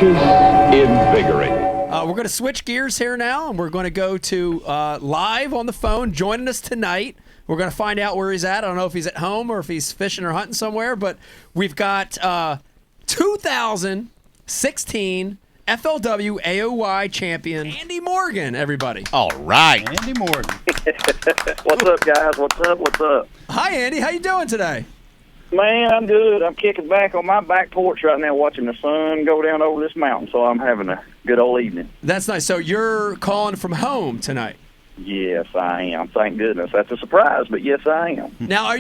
delicious, invigorating. We're going to switch gears here now, and we're going to go to live on the phone. Joining us tonight, we're going to find out where he's at. I don't know if he's at home or if he's fishing or hunting somewhere, but we've got 2016 FLW AOY champion Andy Morgan, everybody. All right. Andy Morgan. What's up, guys? What's up? Hi, Andy. How you doing today? Man, I'm good. I'm kicking back on my back porch right now watching the sun go down over this mountain, so I'm having a good old evening. That's nice. So you're calling from home tonight? Yes, I am. Thank goodness. That's a surprise, but yes, I am. Now,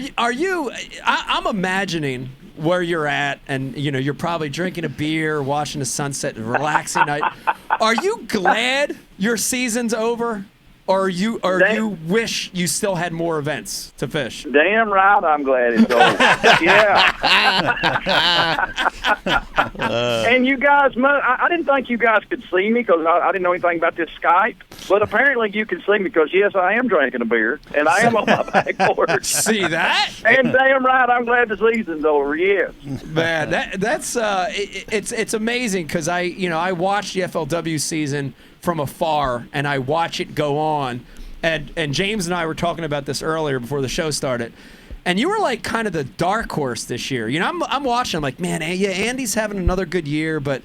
I'm imagining where you're at, and you're probably drinking a beer, watching the sunset, relaxing night. Are you glad your season's over, or you wish you still had more events to fish? Damn right, I'm glad it's over. Yeah. And you guys, I didn't think you guys could see me because I didn't know anything about this Skype. But apparently you can see me because, yes, I am drinking a beer, and I am on my back porch. See that? And damn right, I'm glad the season's over, yes. Man, that's it's amazing because I watched the FLW season from afar, and I watch it go on. And James and I were talking about this earlier before the show started. And you were like kind of the dark horse this year. I'm watching. I'm like, man, yeah, Andy's having another good year, but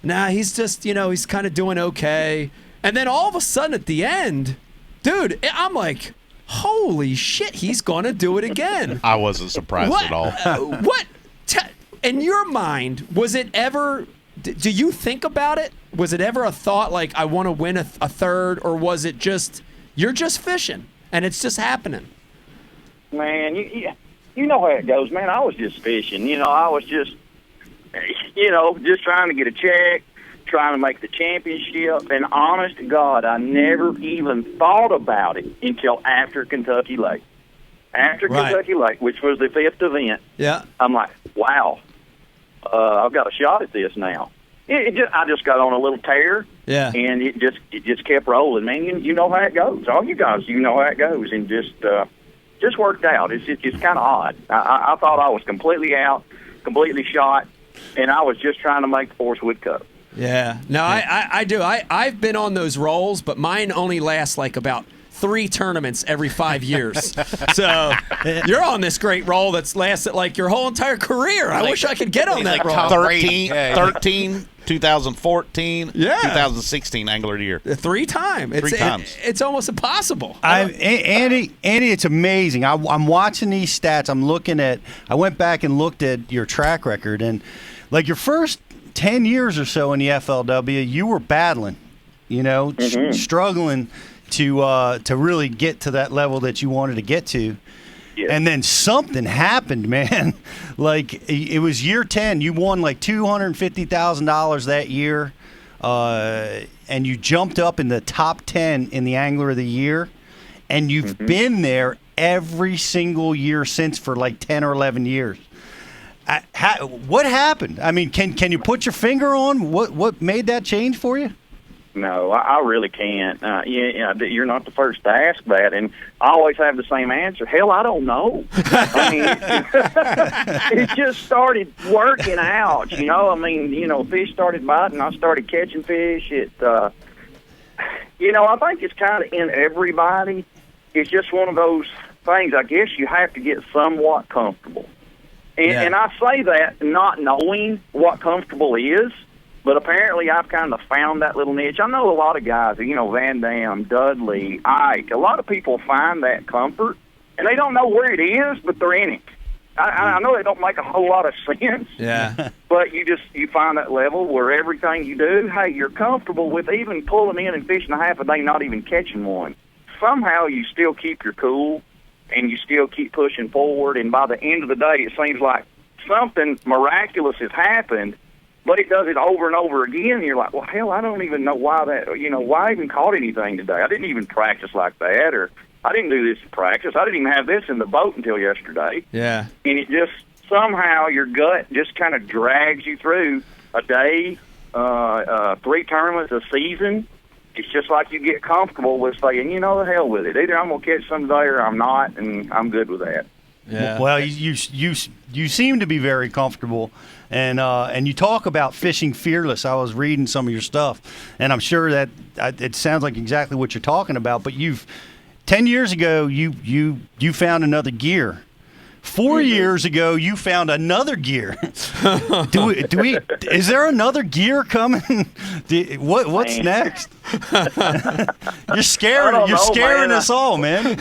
he's just, he's kind of doing okay. And then all of a sudden at the end, dude, I'm like, holy shit, he's going to do it again. I wasn't surprised at all. In your mind, was it ever, do you think about it? Was it ever a thought like, I want to win a third, or was it just, you're just fishing and it's just happening? Man, you know how it goes, man. I was just fishing. I was just trying to get a check, trying to make the championship. And honest to God, I never even thought about it until after Kentucky Lake. Kentucky Lake, which was the 5th event, yeah, I'm like, wow, I've got a shot at this now. I just got on a little tear, yeah, and it just kept rolling, man. You know how it goes. All you guys, you know how it goes, and just worked out. It's kind of odd. I thought I was completely out, completely shot, and I was just trying to make the Forrest Wood Cup. Yeah, no, I do. I've been on those rolls, but mine only lasts like about 3 tournaments every 5 years. So you're on this great roll that's lasted like your whole entire career. I wish I could get on that roll. 13, 2014, yeah. 2016 Angler of the Year. 3 times. It's almost impossible. Andy, it's amazing. I'm watching these stats. I went back and looked at your track record, and like your first 10 years or so in the FLW, you were battling, struggling to really get to that level that you wanted to get to. Yeah. And then something happened, man. Like, it was year 10. You won like $250,000 that year, and you jumped up in the top 10 in the Angler of the Year. And you've been there every single year since for like 10 or 11 years. What happened? I mean, can you put your finger on what made that change for you? No, I really can't. You're not the first to ask that, and I always have the same answer. Hell, I don't know. I mean, it just started working out. Fish started biting. I started catching fish. I think it's kind of in everybody. It's just one of those things. I guess you have to get somewhat comfortable, and I say that not knowing what comfortable is. But apparently I've kind of found that little niche. I know a lot of guys, Van Dam, Dudley, Ike, a lot of people find that comfort, and they don't know where it is, but they're in it. I know it don't make a whole lot of sense, yeah. But you find that level where everything you do, hey, you're comfortable with even pulling in and fishing a half a day, not even catching one. Somehow you still keep your cool, and you still keep pushing forward, and by the end of the day, it seems like something miraculous has happened. But it does it over and over again, and you're like, well, hell, I don't even know why why I even caught anything today. I didn't even practice like that, or I didn't do this to practice. I didn't even have this in the boat until yesterday. Yeah. And it just, somehow your gut just kind of drags you through a day, 3 tournaments a season. It's just like you get comfortable with saying, the hell with it. Either I'm going to catch some today or I'm not, and I'm good with that. Yeah. Well, you seem to be very comfortable. And you talk about fishing fearless. I was reading some of your stuff, and I'm sure that it sounds like exactly what you're talking about. But 10 years ago, you found another gear. 4 years ago, you found another gear. Is there another gear coming? What's next? You're scaring us all, man.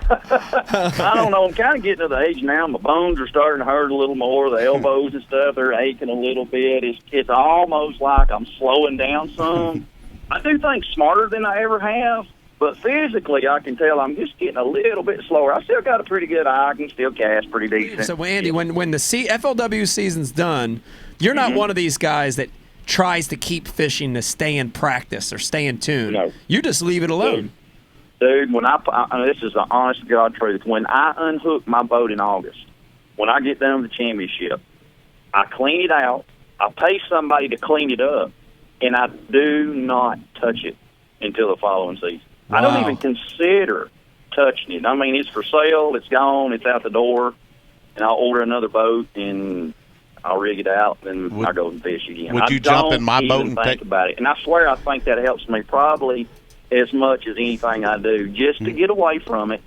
I don't know. I'm kind of getting to the age now. My bones are starting to hurt a little more. The elbows and stuff, they're aching a little bit. It's almost like I'm slowing down some. I do think smarter than I ever have. But physically, I can tell I'm just getting a little bit slower. I still got a pretty good eye. I can still cast pretty decent. So, Andy, when the FLW season's done, you're not one of these guys that tries to keep fishing to stay in practice or stay in tune. No. You just leave it alone. Dude, when this is the honest to God truth, when I unhook my boat in August, when I get done with the championship, I clean it out, I pay somebody to clean it up, and I do not touch it until the following season. Wow. I don't even consider touching it. I mean, it's for sale, it's gone, it's out the door, and I'll order another boat, and I'll rig it out, and I'll go and fish again. Would you jump in my boat and think about it? And I swear I think that helps me probably as much as anything I do, just to get away from it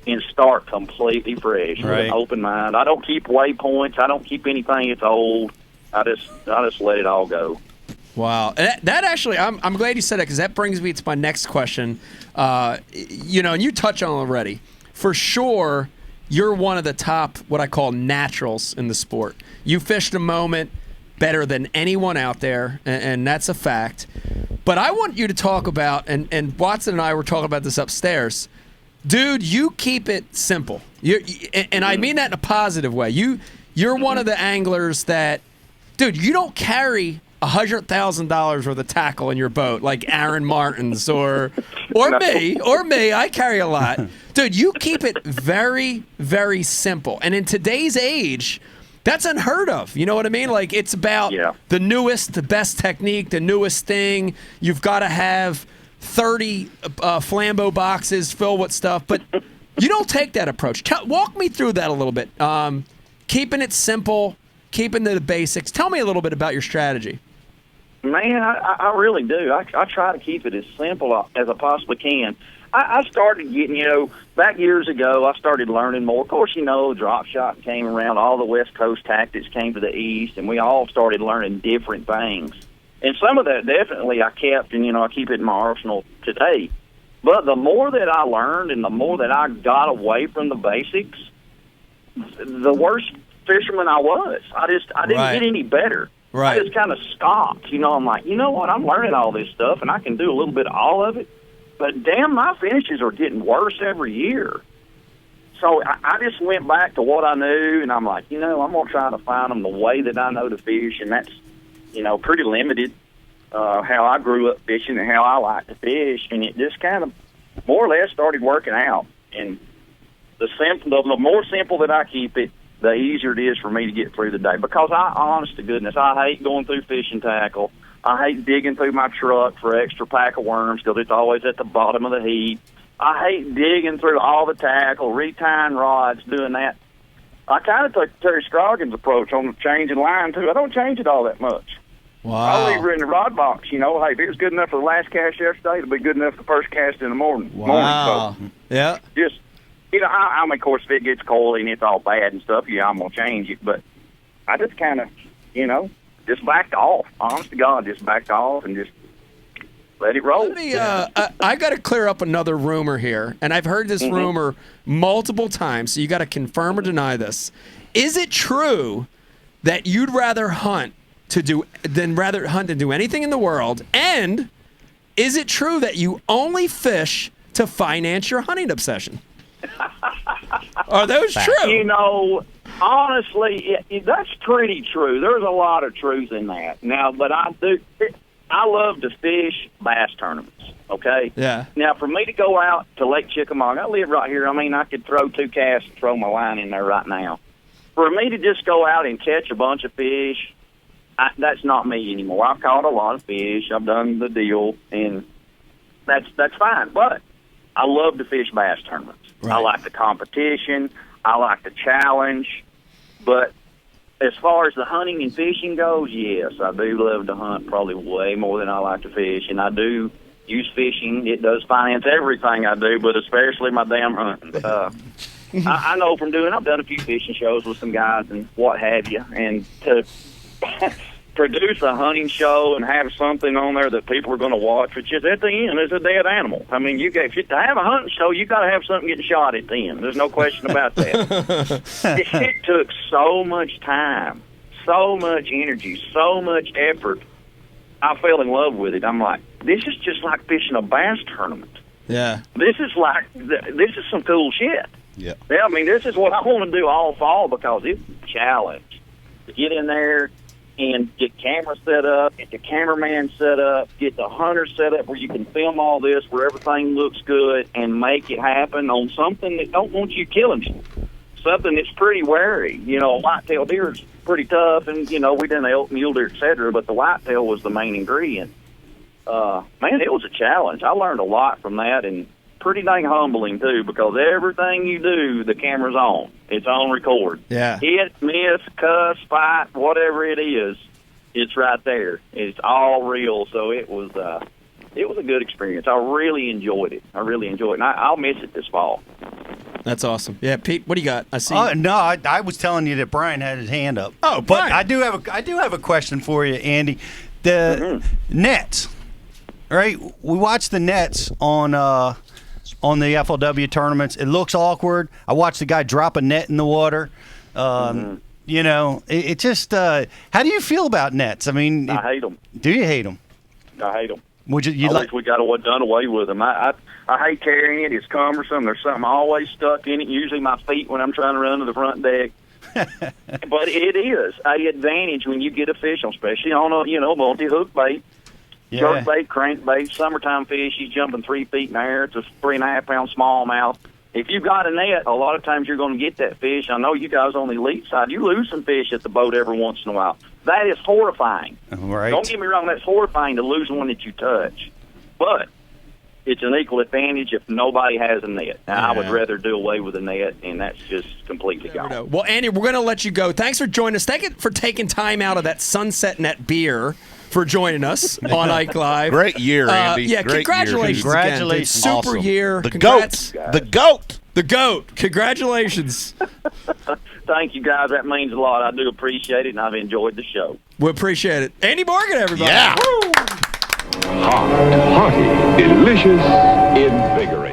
and start completely fresh with an open mind. I don't keep waypoints. I don't keep anything that's old. I just let it all go. Wow. That actually, I'm glad you said that, because that brings me to my next question. And you touch on it already. For sure, you're one of the top, what I call naturals in the sport. You fish the moment better than anyone out there, and that's a fact. But I want you to talk about, and Watson and I were talking about this upstairs, dude, you keep it simple. And I mean that in a positive way. You're one of the anglers that, dude, you don't carry $100,000 worth of tackle in your boat like Aaron Martin's or me. I carry a lot. Dude, you keep it very, very simple. And in today's age, that's unheard of. You know what I mean? Like, it's about the newest, the best technique, the newest thing. You've got to have 30 Flambeau boxes filled with stuff. But you don't take that approach. Walk me through that a little bit. Keeping it simple, keeping the basics. Tell me a little bit about your strategy. Man, I really do. I try to keep it as simple as I possibly can. I started getting, back years ago, I started learning more. Of course, drop shot came around, all the West Coast tactics came to the East, and we all started learning different things. And some of that definitely I kept, and, I keep it in my arsenal today. But the more that I learned and the more that I got away from the basics, the worse fisherman I was. I didn't get any better. Right. I just kind of stopped. I'm like, you know what? I'm learning all this stuff, and I can do a little bit of all of it. But, damn, my finishes are getting worse every year. So I just went back to what I knew, and I'm like, I'm going to try to find them the way that I know to fish, and that's, pretty limited how I grew up fishing and how I like to fish. And it just kind of more or less started working out. And the more simple that I keep it, the easier it is for me to get through the day. Because honest to goodness, I hate going through fishing tackle. I hate digging through my truck for extra pack of worms because it's always at the bottom of the heap. I hate digging through all the tackle, retying rods, doing that. I kind of took Terry Scroggins' approach on changing line, too. I don't change it all that much. Wow. I'll leave her in the rod box. Hey, if it was good enough for the last cast yesterday, it'll be good enough for the first cast in the morning. Wow. So yeah. Just, I mean, of course, if it gets cold and it's all bad and stuff, I'm going to change it. But I just kind of, just backed off. Honest to God, just backed off and just let it roll. Let me, I got to clear up another rumor here, and I've heard this rumor multiple times, so you got to confirm or deny this. Is it true that you'd rather hunt to do anything in the world? And is it true that you only fish to finance your hunting obsession? Are those true? Honestly, that's pretty true. There's a lot of truth in that. Now, but I love to fish bass tournaments, okay? Yeah. Now, for me to go out to Lake Chickamauga, I live right here. I mean, I could throw 2 casts and throw my line in there right now. For me to just go out and catch a bunch of fish, that's not me anymore. I've caught a lot of fish. I've done the deal, and that's fine. But I love to fish bass tournaments. Right. I like the competition. I like the challenge. But as far as the hunting and fishing goes, yes, I do love to hunt probably way more than I like to fish, and I do use fishing. It does finance everything I do, but especially my damn hunting. I know from I've done a few fishing shows with some guys and what have you, and to produce a hunting show and have something on there that people are going to watch, which is at the end is a dead animal. I mean, to have a hunting show, you got to have something getting shot at the end. There's no question about that. It took so much time, so much energy, so much effort. I fell in love with it. I'm like, this is just like fishing a bass tournament. Yeah. This is some cool shit. Yeah. Yeah, I mean, this is what I want to do all fall because it's a challenge to get in there and get cameras set up, get the cameraman set up, get the hunter set up where you can film all this, where everything looks good, and make it happen on something that don't want you killing you. Something that's pretty wary. You know, a whitetail deer is pretty tough, and, you know, we done elk, mule deer, et cetera, but the whitetail was the main ingredient. Man, it was a challenge. I learned a lot from that, and pretty dang humbling, too, because everything you do, the camera's on. It's on record. Yeah. Hit, miss, cuss, fight, whatever it is, it's right there. It's all real, so it was a good experience. I really enjoyed it. And I'll miss it this fall. That's awesome. Yeah, Pete, what do you got? I see. No, I was telling you that Brian had his hand up. Oh, but Brian. I do have a question for you, Andy. The nets, right? We watched the nets on the FLW tournaments. It looks awkward. I watched the guy drop a net in the water. You know, it just. How do you feel about nets? I mean, I hate them. Do you hate them? I hate them. Would you I like? wish we got done away with them. I hate carrying it. It's cumbersome. There's something always stuck in it. Usually my feet when I'm trying to run to the front deck. But it is an advantage when you get a fish, especially on a multi-hook bait, jerk bait, crankbait, summertime fish. He's jumping 3 feet in the air. It's a 3.5-pound smallmouth. If you've got a net, a lot of times you're going to get that fish. I know you guys on the elite side, you lose some fish at the boat every once in a while. That is horrifying. Right. Don't get me wrong, that's horrifying to lose one that you touch. But it's an equal advantage if nobody has a net. Now, I would rather do away with a net, and that's just completely gone. Well, Andy, we're going to let you go. Thanks for joining us. Thank you for taking time out of that Sunset Net beer for joining us on Ike Live. Great year, Andy. Yeah, Great congratulations. year. Congratulations. Super Awesome. year. The Congrats. GOAT. The GOAT. The GOAT. Congratulations. Thank you, guys. That means a lot. I do appreciate it, and I've enjoyed the show. We appreciate it. Andy Morgan, everybody. Yeah. Woo! Hot, hearty, delicious, invigorating.